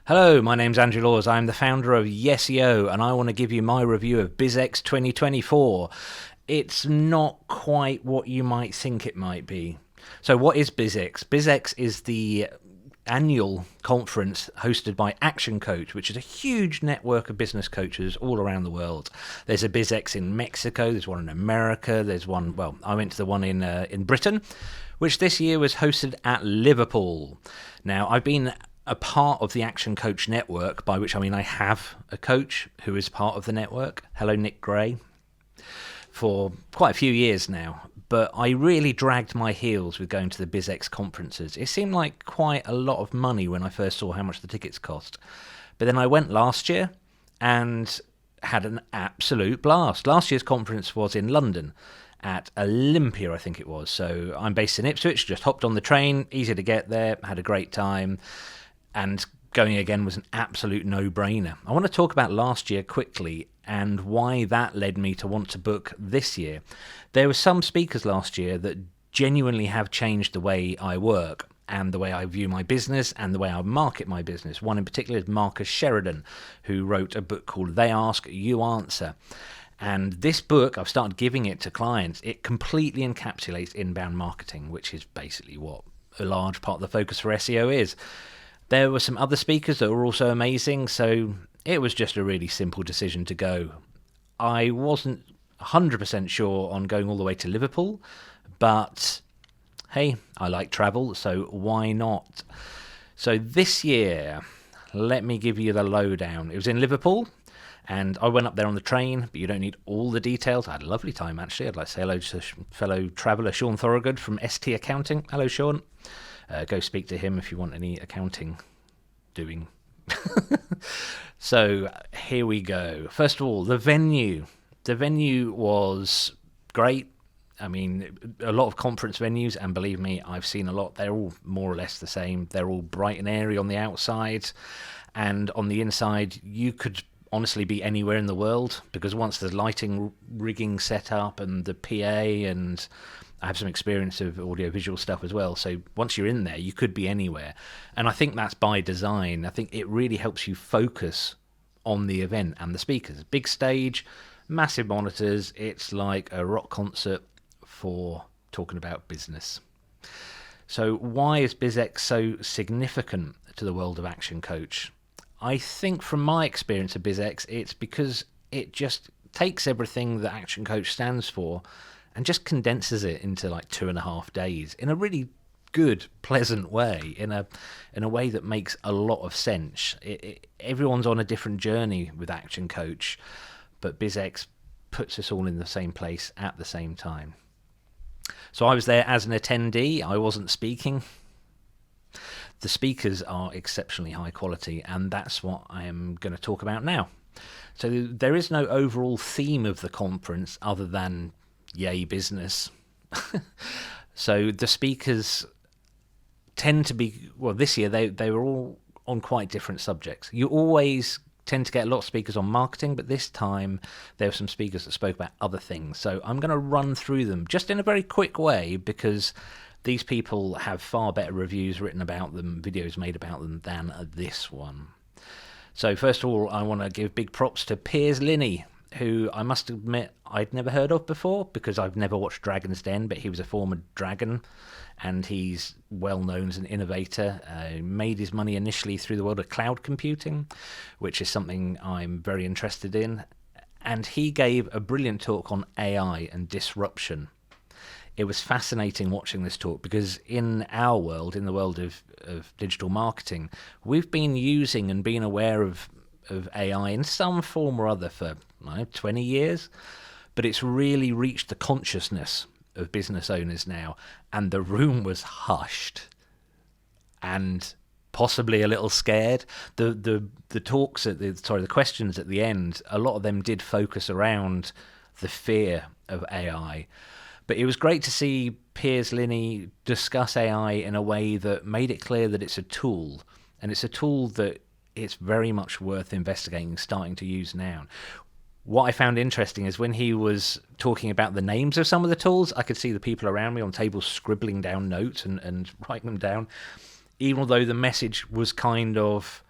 Hello, my name's Andrew Laws. I'm the founder of Yeseo, and I want to give you my review of BizX 2024. It's not quite what you might think it might be. So what is BizX? BizX is the annual conference hosted by ActionCoach, which is a huge network of business coaches all around the world. There's a BizX in Mexico, there's one in America, there's one, well, I went to the one in Britain, which this year was hosted at Liverpool. Now, I've been a part of the ActionCoach network, by which I mean I have a coach who is part of the network. Hello, Nick Gray. For quite a few years now, but I really dragged my heels with going to the BizX conferences. It seemed like quite a lot of money when I first saw how much the tickets cost. But then I went last year and had an absolute blast. Last year's conference was in London at Olympia, I think it was. So I'm based in Ipswich, just hopped on the train, easy to get there, had a great time. And going again was an absolute no-brainer. I want to talk about last year quickly and why that led me to want to book this year. There were some speakers last year that genuinely have changed the way I work and the way I view my business and the way I market my business. One in particular is Marcus Sheridan, who wrote a book called They Ask, You Answer. And this book, I've started giving it to clients. It completely encapsulates inbound marketing, which is basically what a large part of the focus for SEO is. There were some other speakers that were also amazing, so it was just a really simple decision to go. I wasn't 100% sure on going all the way to Liverpool, but hey, I like travel, so why not? So this year, let me give you the lowdown. It was in Liverpool, and I went up there on the train, but you don't need all the details. I had a lovely time, actually. I'd like to say hello to fellow traveller Sean Thorogood from ST Accounting. Hello, Sean. Go speak to him if you want any accounting doing. So here we go. First of all, the venue. The venue was great. I mean, a lot of conference venues, and believe me, I've seen a lot. They're all more or less the same. They're all bright and airy on the outside, and on the inside, you could honestly be anywhere in the world, because once the lighting rigging set up and the PA, and I have some experience of audio-visual stuff as well, so once you're in there, you could be anywhere. And I think that's by design. I think it really helps you focus on the event and the speakers. Big stage, massive monitors. It's like a rock concert for talking about business. So why is BizX so significant to the world of ActionCoach? I think from my experience of BizX, it's because it just takes everything that ActionCoach stands for and just condenses it into like 2.5 days in a really good, pleasant way, in a way that makes a lot of sense. Everyone's on a different journey with ActionCoach, but BizX puts us all in the same place at the same time. So I was there as an attendee. I wasn't speaking. The speakers are exceptionally high quality, and that's what I am going to talk about now. So there is no overall theme of the conference other than yay business. So the speakers tend to be, well, this year they were all on quite different subjects. You always tend to get a lot of speakers on marketing, but this time there were some speakers that spoke about other things. So I'm going to run through them just in a very quick way, because these people have far better reviews written about them, videos made about them, than this one. So first of all, I want to give big props to Piers Linney, who I must admit I'd never heard of before, because I've never watched Dragon's Den, but he was a former dragon, and he's well known as an innovator. Made his money initially through the world of cloud computing, which is something I'm very interested in. And he gave a brilliant talk on AI and disruption. It was fascinating watching this talk, because in our world, in the world of digital marketing, we've been using and being aware of AI in some form or other for 20 years, but it's really reached the consciousness of business owners now, and the room was hushed and possibly a little scared. The talks at the questions at the end, a lot of them did focus around the fear of AI. But it was great to see Piers Linney discuss AI in a way that made it clear that it's a tool, and it's a tool that it's very much worth investigating, starting to use now. What I found interesting is when he was talking about the names of some of the tools, I could see the people around me on tables scribbling down notes and writing them down, even though the message was kind of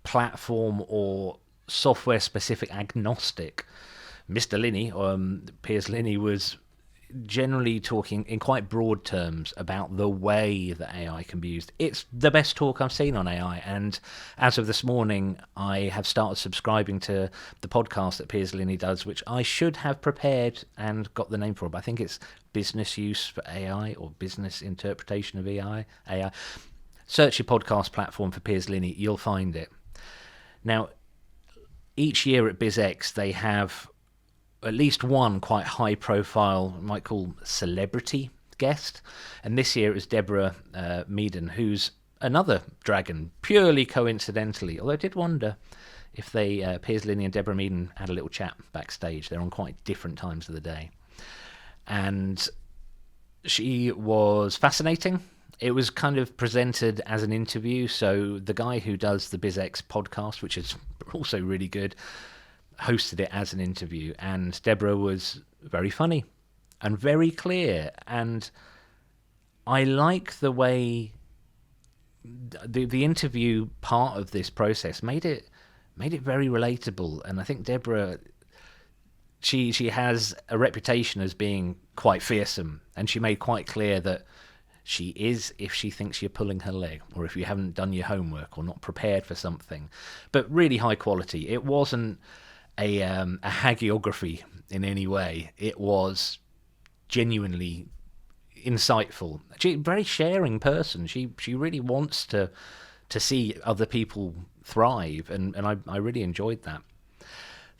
platform or software specific agnostic. Mr. Linney, Piers Linney, was generally talking in quite broad terms about the way that AI can be used. It's the best talk I've seen on AI, and as of this morning, I have started subscribing to the podcast that Piers Linney does, which I should have prepared and got the name for, but I think it's Business Use for AI or Business Interpretation of AI. Search your podcast platform for Piers Linney, you'll find it. Now, each year at BizX, they have at least one quite high-profile, might call celebrity guest, and this year it was Deborah Meaden, who's another dragon, purely coincidentally. Although I did wonder if Piers Linney and Deborah Meaden had a little chat backstage. They're on quite different times of the day, and she was fascinating. It was kind of presented as an interview, so the guy who does the BizX podcast, which is also really good, hosted it as an interview, and Deborah was very funny and very clear, and I like the way the interview part of this process made it very relatable. And I think Deborah, she has a reputation as being quite fearsome, and she made quite clear that she is if she thinks you're pulling her leg, or if you haven't done your homework or not prepared for something. But really high quality. It wasn't a hagiography in any way. It was genuinely insightful. She's a very sharing person. She really wants to see other people thrive, and I really enjoyed that.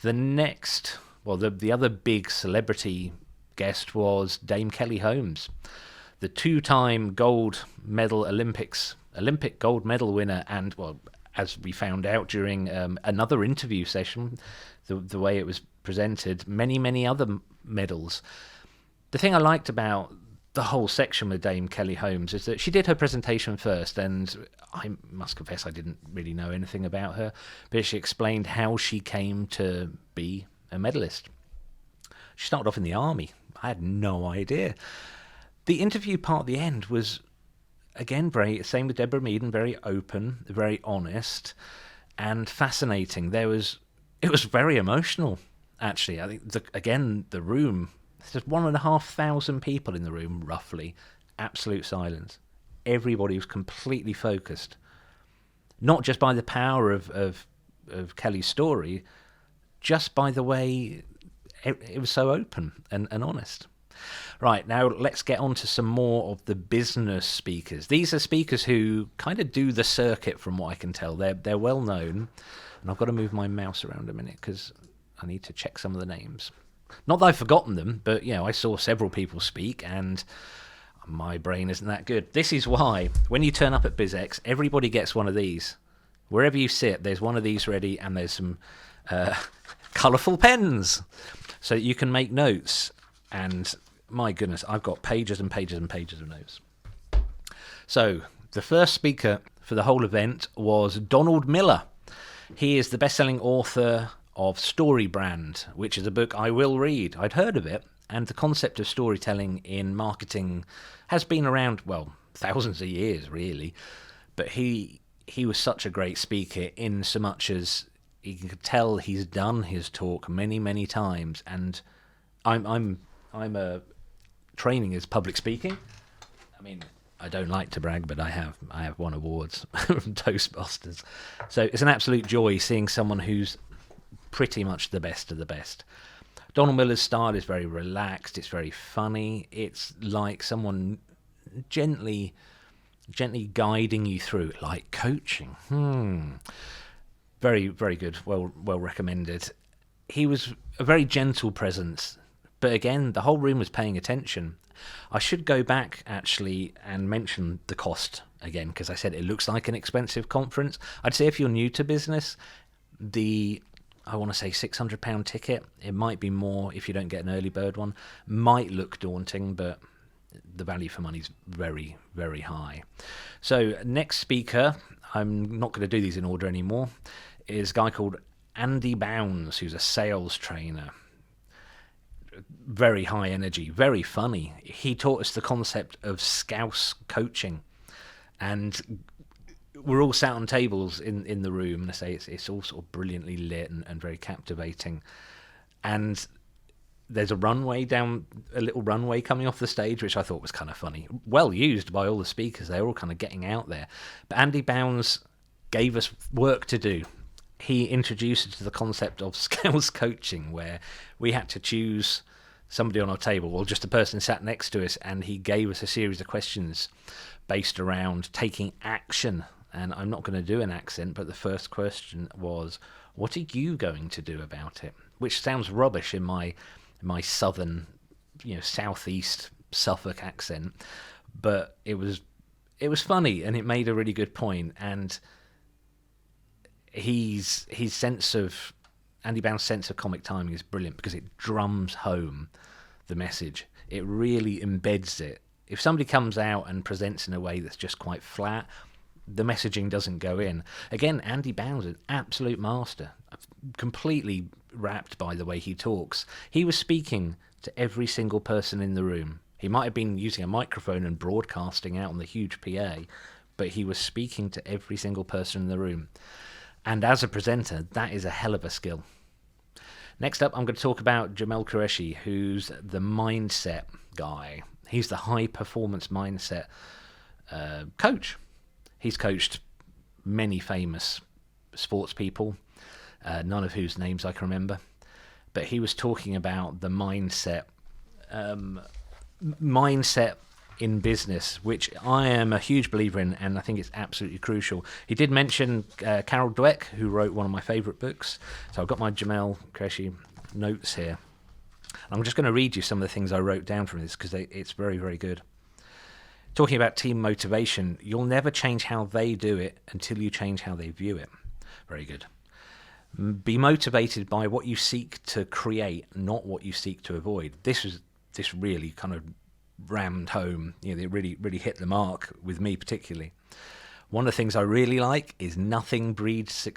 The other big celebrity guest was Dame Kelly Holmes, the two-time Olympic gold medal winner, and, well, as we found out during another interview session, the way it was presented, many other medals. The thing I liked about the whole section with Dame Kelly Holmes is that she did her presentation first, and I must confess I didn't really know anything about her, but she explained how she came to be a medalist. She started off in the army. I had no idea. The interview part at the end was, again, same with Deborah Meaden, very open, very honest, and fascinating. It was very emotional, actually. I think, the room, there's 1,500 people in the room, roughly. Absolute silence. Everybody was completely focused. Not just by the power of Kelly's story, just by the way it was so open and honest. Right, now let's get on to some more of the business speakers. These are speakers who kind of do the circuit, from what I can tell. They're well known, and I've got to move my mouse around a minute because I need to check some of the names. Not that I've forgotten them, but I saw several people speak, and my brain isn't that good. This is why when you turn up at BizX, everybody gets one of these. Wherever you sit, there's one of these ready, and there's some colourful pens so that you can make notes. And my goodness, I've got pages and pages and pages of notes. So the first speaker for the whole event was Donald Miller. He is the best-selling author of Story Brand, which is a book I will read. I'd heard of it, and the concept of storytelling in marketing has been around, well, thousands of years, really. But he was such a great speaker, in so much as you could tell he's done his talk many times, and I'm training as public speaking. I mean, I don't like to brag, but I have won awards from Toastmasters. So it's an absolute joy seeing someone who's pretty much the best of the best. Donald Miller's style is very relaxed. It's very funny. It's like someone gently guiding you through, like coaching. Very, very good. Well recommended. He was a very gentle presence, but again, the whole room was paying attention. I should go back, actually, and mention the cost again, because I said it looks like an expensive conference. I'd say if you're new to business, I want to say £600 ticket, it might be more if you don't get an early bird one, might look daunting, but the value for money is very, very high. So next speaker, I'm not going to do these in order anymore, is a guy called Andy Bounds, who's a sales trainer. Very high energy, very funny. He taught us the concept of Scouse coaching, and we're all sat on tables in the room, and I say it's all sort of brilliantly lit and very captivating. And there's a little runway coming off the stage, which I thought was kind of funny. Well used by all the speakers. They were all kind of getting out there. But Andy Bounds gave us work to do. He introduced us to the concept of skills coaching, where we had to choose somebody on our table, or just a person sat next to us, and he gave us a series of questions based around taking action. And I'm not going to do an accent, but the first question was, what are you going to do about it? Which sounds rubbish in my southern, southeast Suffolk accent, but it was funny, and it made a really good point. And Andy Bounds' sense of comic timing is brilliant, because it drums home the message. It really embeds it. If somebody comes out and presents in a way that's just quite flat, the messaging doesn't go in. Again, Andy Bounds is an absolute master. Completely wrapped by the way he talks. He was speaking to every single person in the room. He might have been using a microphone and broadcasting out on the huge PA, but he was speaking to every single person in the room. And as a presenter, that is a hell of a skill. Next up, I'm going to talk about Jamil Qureshi, who's the mindset guy. He's the high-performance mindset coach. He's coached many famous sports people, none of whose names I can remember. But he was talking about the mindset in business, which I am a huge believer in, and I think it's absolutely crucial. He did mention Carol Dweck, who wrote one of my favourite books. So I've got my Jamil Qureshi notes here. I'm just going to read you some of the things I wrote down from this, because it's very, very good. Talking about team motivation, you'll never change how they do it until you change how they view it. Very good. Be motivated by what you seek to create, not what you seek to avoid. This really kind of rammed home. It really, really hit the mark with me particularly. One of the things I really like is nothing breeds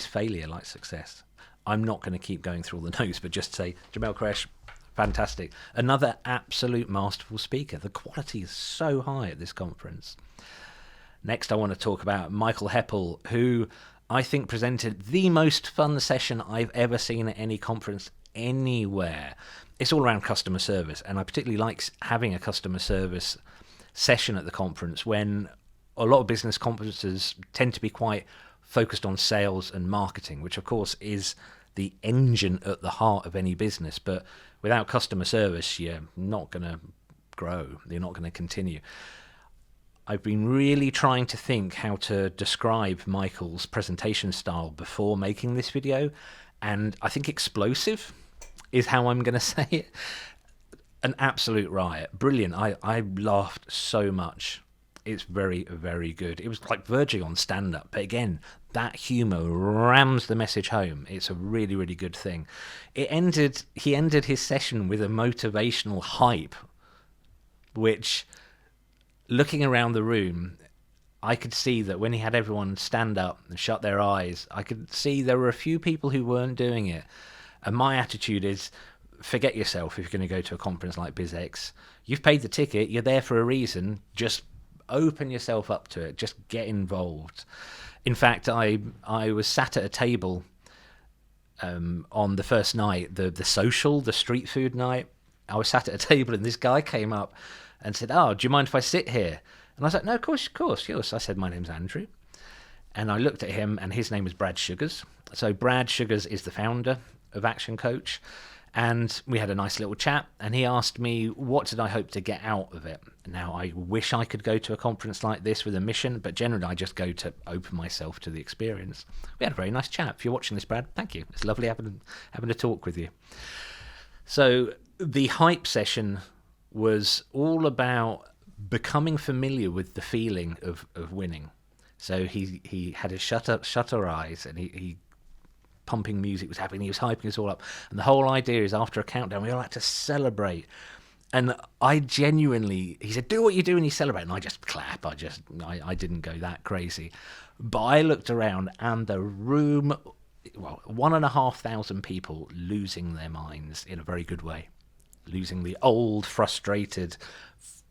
failure like success. I'm not going to keep going through all the notes, but just say Jamil Qureshi, fantastic. Another absolute masterful speaker. The quality is so high at this conference. Next, I want to talk about Michael Heppell, who I think presented the most fun session I've ever seen at any conference anywhere. It's all around customer service, and I particularly like having a customer service session at the conference, when a lot of business conferences tend to be quite focused on sales and marketing, which of course is the engine at the heart of any business. But without customer service, you're not going to grow. You're not going to continue. I've been really trying to think how to describe Michael's presentation style before making this video, and I think explosive is how I'm going to say it. An absolute riot. Brilliant. I laughed so much. It's very, very good. It was like verging on stand-up, but again, that humour rams the message home. It's a really, really good thing. He ended his session with a motivational hype, which, looking around the room, I could see that when he had everyone stand up and shut their eyes, I could see there were a few people who weren't doing it. And my attitude is, forget yourself if you're going to go to a conference like BizX. You've paid the ticket. You're there for a reason. Just open yourself up to it. Just get involved. In fact, I was sat at a table on the first night, the street food night. I was sat at a table, and this guy came up and said, "Oh, do you mind if I sit here?" And I was like, "No, of course. I said, "My name's Andrew." And I looked at him, and his name was Brad Sugars. So Brad Sugars is the founder of ActionCoach. And we had a nice little chat, and he asked me, what did I hope to get out of it? Now, I wish I could go to a conference like this with a mission, but generally I just go to open myself to the experience. We had a very nice chat. If you're watching this, Brad, thank you. It's lovely having a talk with you. So the hype session was all about becoming familiar with the feeling of winning. So he had his shutter eyes, and he pumping music was happening. He was hyping us all up. And the whole idea is, after a countdown, we all had to celebrate. And I genuinely, he said, do what you do when you celebrate. And I just clap. I didn't go that crazy. But I looked around, and the room, 1,500 people losing their minds in a very good way. Losing the old, frustrated,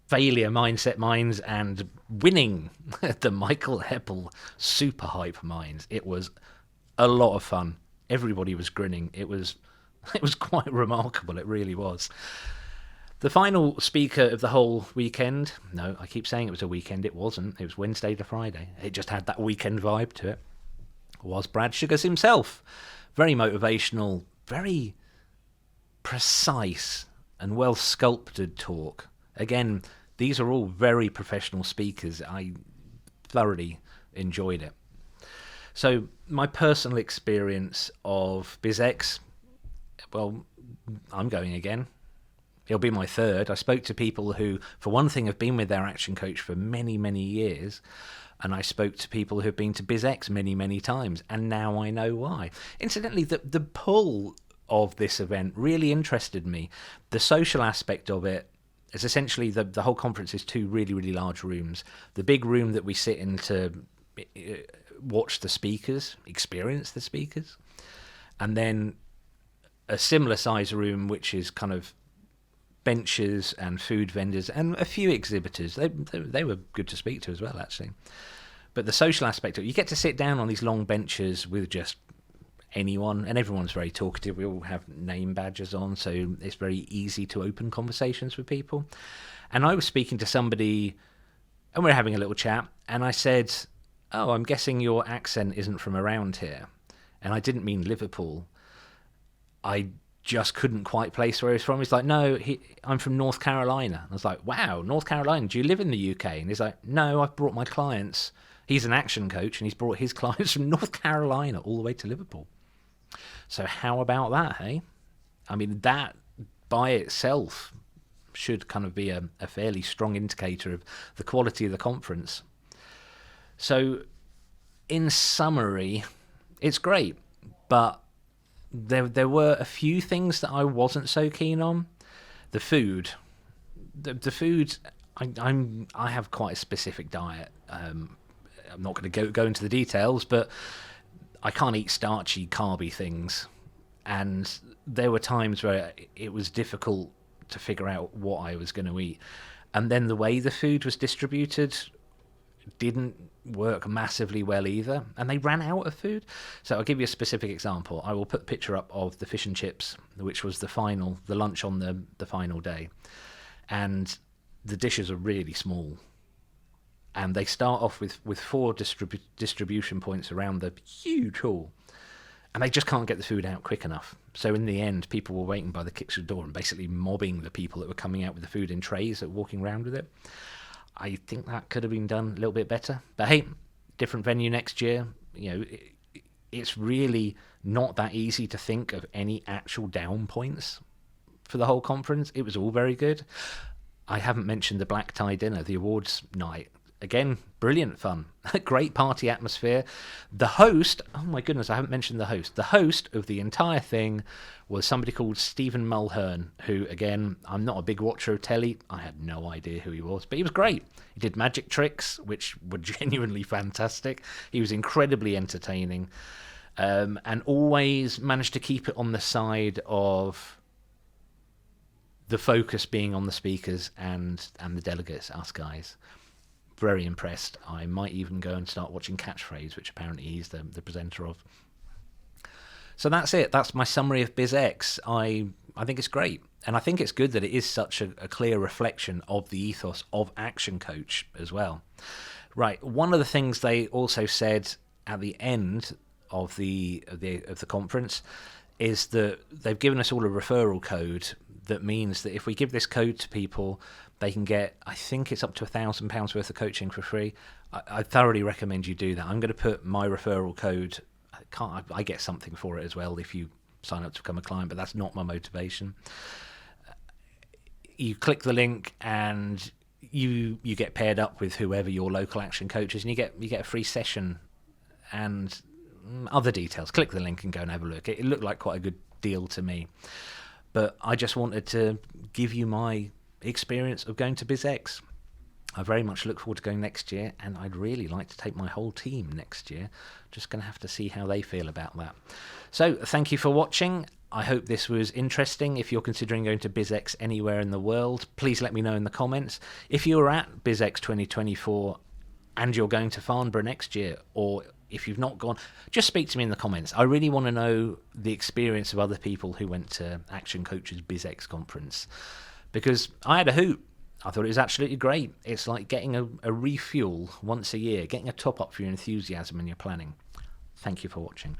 failure mindset minds and winning the Michael Heppell super hype minds. It was a lot of fun. Everybody was grinning. It was quite remarkable. It really was. The final speaker of the whole weekend, no, I keep saying it was a weekend. It wasn't. It was Wednesday to Friday. It just had that weekend vibe to it. Was Brad Sugars himself. Very motivational, very precise and well sculpted talk. Again, these are all very professional speakers. I thoroughly enjoyed it. So my personal experience of BizX, well, I'm going again. It'll be my third. I spoke to people who, for one thing, have been with their action coach for many, many years. And I spoke to people who have been to BizX many, many times. And now I know why. Incidentally, the pull of this event really interested me. The social aspect of it is essentially the whole conference is 2 really, really large rooms. The big room that we sit in to watch the speakers, experience the speakers. And then a similar size room, which is kind of benches and food vendors and a few exhibitors. They were good to speak to as well, actually. But the social aspect of it, you get to sit down on these long benches with just anyone, and everyone's very talkative. We all have name badges on, so it's very easy to open conversations with people. And I was speaking to somebody, and we were having a little chat, and I said, "Oh, I'm guessing your accent isn't from around here." And I didn't mean Liverpool. I just couldn't quite place where he's from. He's like, "No, I'm from North Carolina." I was like, "Wow, North Carolina, do you live in the UK?" And he's like, "No, I've brought my clients." He's an action coach, and he's brought his clients from North Carolina all the way to Liverpool. So how about that, hey? I mean, that by itself should kind of be a fairly strong indicator of the quality of the conference. So in summary, it's great, but there were a few things that I wasn't so keen on. The food. The food, I have quite a specific diet. I'm not going to go into the details, but I can't eat starchy, carby things. And there were times where it was difficult to figure out what I was going to eat. And then the way the food was distributed didn't work massively well either. And they ran out of food. So I'll give you a specific example. I will put a picture up of the fish and chips, which was the lunch on the final day. And the dishes are really small. And they start off with 4 distribution points around the huge hall. And they just can't get the food out quick enough. So in the end, people were waiting by the kitchen door and basically mobbing the people that were coming out with the food in trays that were walking around with it. I think that could have been done a little bit better. But hey, different venue next year. You know, it's really not that easy to think of any actual down points for the whole conference. It was all very good. I haven't mentioned the black tie dinner, the awards night. Again, brilliant fun. Great party atmosphere. The host, oh my goodness, I haven't mentioned the host. The host of the entire thing was somebody called Stephen Mulhern, who, again, I'm not a big watcher of telly. I had no idea who he was, but he was great. He did magic tricks, which were genuinely fantastic. He was incredibly entertaining, and always managed to keep it on the side of the focus being on the speakers and the delegates, us guys. Very impressed. I might even go and start watching Catchphrase, which apparently he's the presenter of. So that's it. That's my summary of BizX. I think it's great. And I think it's good that it is such a clear reflection of the ethos of ActionCoach as well. Right. One of the things they also said at the end of the conference is that they've given us all a referral code that means that if we give this code to people, they can get, I think it's up to £1,000 worth of coaching for free. I thoroughly recommend you do that. I'm going to put my referral code. I get something for it as well if you sign up to become a client, but that's not my motivation. You click the link and you get paired up with whoever your local action coach is, and you get a free session and other details. Click the link and go and have a look. It looked like quite a good deal to me, but I just wanted to give you my experience of going to BizX. I very much look forward to going next year, and I'd really like to take my whole team next year. Just going to have to see how they feel about that. So thank you for watching. I hope this was interesting. If you're considering going to BizX anywhere in the world, please let me know in the comments. If you're at BizX 2024 and you're going to Farnborough next year, or if you've not gone, just speak to me in the comments. I really want to know the experience of other people who went to Action Coach's BizX conference, because I had a hoot. I thought it was absolutely great. It's like getting a refuel once a year, getting a top up for your enthusiasm and your planning. Thank you for watching.